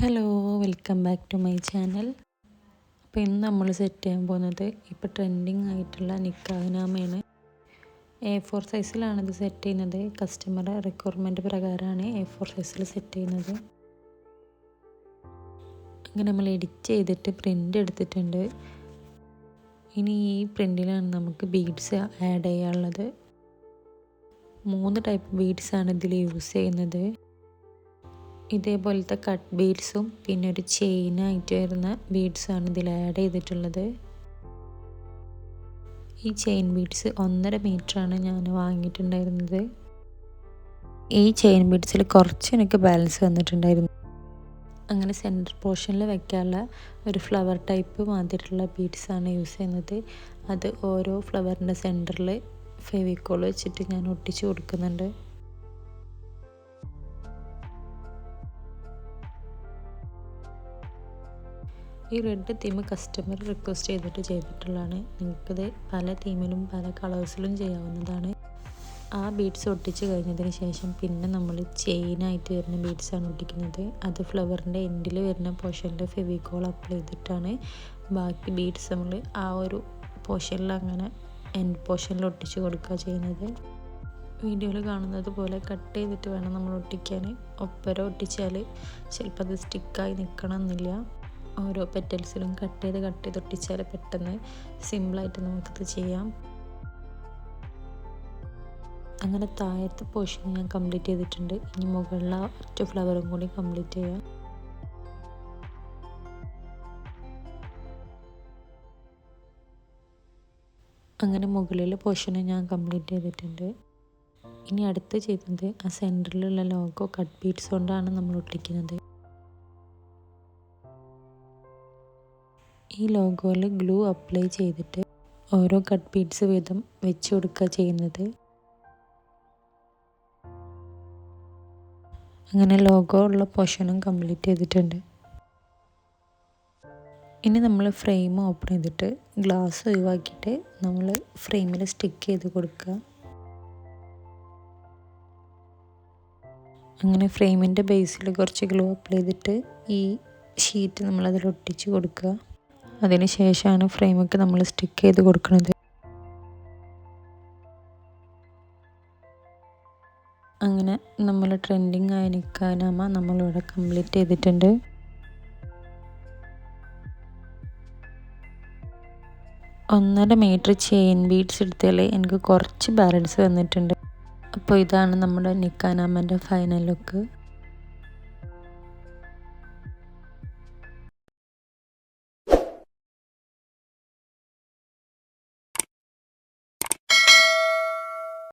Hello, welcome back to my channel. അപ്പോൾ ഇന്ന് നമ്മൾ സെറ്റ് ചെയ്യാൻ പോകുന്നത് ഇപ്പോൾ ട്രെൻഡിങ് ആയിട്ടുള്ള നിക്കാഹ്നാമയാണ്. A4 സൈസിലാണ് ഇത് സെറ്റ് ചെയ്യുന്നത്. കസ്റ്റമർ റിക്വയർമെൻറ്റ് പ്രകാരമാണ് A4 സൈസിൽ സെറ്റ് ചെയ്യുന്നത്. അങ്ങനെ നമ്മൾ എഡിറ്റ് ചെയ്തിട്ട് പ്രിൻ്റ് എടുത്തിട്ടുണ്ട്. ഇനി ഈ പ്രിൻറ്റിലാണ് നമുക്ക് ബീഡ്സ് ആഡ് ചെയ്യാനുള്ളത്. 3 ടൈപ്പ് ബീഡ്സാണ് ഇതിൽ യൂസ് ചെയ്യുന്നത്. ഇതേപോലത്തെ കട്ട് ബീഡ്സും പിന്നെ ഒരു ചെയിനായിട്ട് വരുന്ന ബീഡ്സാണ് ഇതിൽ ആഡ് ചെയ്തിട്ടുള്ളത്. ഈ ചെയിൻ ബീഡ്സ് 1.5 മീറ്ററാണ് ഞാൻ വാങ്ങിയിട്ടുണ്ടായിരുന്നത്. ഈ ചെയിൻ ബീഡ്സിൽ കുറച്ച് എനിക്ക് ബാലൻസ് വന്നിട്ടുണ്ടായിരുന്നു. അങ്ങനെ സെൻറ്റർ പോർഷനിൽ വെക്കാനുള്ള ഒരു ഫ്ലവർ ടൈപ്പ് മാതിരിയുള്ള ബീഡ്സാണ് യൂസ് ചെയ്യുന്നത്. അത് ഓരോ ഫ്ലവറിൻ്റെ സെൻറ്ററിൽ ഫെവിക്കോൾ വെച്ചിട്ട് ഞാൻ ഒട്ടിച്ച് കൊടുക്കുന്നുണ്ട്. ഈ റെഡ് തീം കസ്റ്റമർ റിക്വസ്റ്റ് ചെയ്തിട്ടുള്ളതാണ്. നിങ്ങൾക്കിത് പല തീമിലും പല കളേഴ്സിലും ചെയ്യാവുന്നതാണ്. ആ ബീഡ്സ് ഒട്ടിച്ച് കഴിഞ്ഞതിന് ശേഷം പിന്നെ നമ്മൾ ചെയിനായിട്ട് വരുന്ന ബീഡ്സാണ് ഒട്ടിക്കുന്നത്. അത് ഫ്ലവറിൻ്റെ എൻഡിൽ വരുന്ന പോർഷനിൽ ഫെവിക്കോൾ അപ്ലൈ ചെയ്തിട്ടാണ് ബാക്കി ബീഡ്സ് നമ്മൾ ആ ഒരു പോർഷനിൽ അങ്ങനെ എൻഡ് പോർഷനിൽ ഒട്ടിച്ച് കൊടുക്കുക ചെയ്യുന്നത്. വീഡിയോയിൽ കാണുന്നത് പോലെ കട്ട് ചെയ്തിട്ട് വേണം നമ്മൾ ഒട്ടിക്കാൻ. ഒപ്പര ഒട്ടിച്ചാൽ ചിലപ്പോൾ അത് സ്റ്റിക്കായി നിൽക്കണമെന്നില്ല. ഓരോ പെറ്റൽസിലും കട്ട് ചെയ്ത് ഒട്ടിച്ചാൽ പെട്ടെന്ന് സിമ്പിളായിട്ട് നമുക്കിത് ചെയ്യാം. അങ്ങനെ താഴത്തെ പോർഷൻ ഞാൻ കംപ്ലീറ്റ് ചെയ്തിട്ടുണ്ട്. ഇനി മുകളിലെ ഒറ്റ ഫ്ലവറും കൂടി കംപ്ലീറ്റ് ചെയ്യാം. അങ്ങനെ മുകളിലെ പോർഷന് ഞാൻ കംപ്ലീറ്റ് ചെയ്തിട്ടുണ്ട്. ഇനി അടുത്ത് ചെയ്യുന്നത് ആ സെൻറ്ററിലുള്ള ലോഗോ കട്ട് ബീഡ്സ് കൊണ്ടാണ് നമ്മൾ ഒട്ടിക്കുന്നത്. ഈ ലോഗോയിൽ ഗ്ലൂ അപ്ലൈ ചെയ്തിട്ട് ഓരോ കട്ട് ബീഡ്സ് വീതം വെച്ച് കൊടുക്കുക ചെയ്യുന്നത്. അങ്ങനെ ലോഗോ ഉള്ള പോർഷനും കംപ്ലീറ്റ് ചെയ്തിട്ടുണ്ട്. ഇനി നമ്മൾ ഫ്രെയിം ഓപ്പൺ ചെയ്തിട്ട് ഗ്ലാസ് ഒഴിവാക്കിയിട്ട് നമ്മൾ ഫ്രെയിമിൽ സ്റ്റിക്ക് ചെയ്ത് കൊടുക്കുക. അങ്ങനെ ഫ്രെയിമിൻ്റെ ബേസിൽ കുറച്ച് ഗ്ലൂ അപ്ലൈ ചെയ്തിട്ട് ഈ ഷീറ്റ് നമ്മളതിൽ ഒട്ടിച്ച് കൊടുക്കുക. അതിന് ശേഷമാണ് ഫ്രെയിമൊക്കെ നമ്മൾ സ്റ്റിക്ക് ചെയ്ത് കൊടുക്കുന്നത്. അങ്ങനെ നമ്മൾ ട്രെൻഡിങ് ആയ നിക്കാഹ്നാമ നമ്മളിവിടെ കംപ്ലീറ്റ് ചെയ്തിട്ടുണ്ട്. ഒന്നര മീറ്റർ ചെയിൻ ബീഡ്സ് എടുത്താൽ എനിക്ക് കുറച്ച് ബാലൻസ് വന്നിട്ടുണ്ട്. അപ്പോൾ ഇതാണ് നമ്മുടെ നിക്കാഹ്നാമൻ്റെ ഫൈനൽ ലുക്ക്.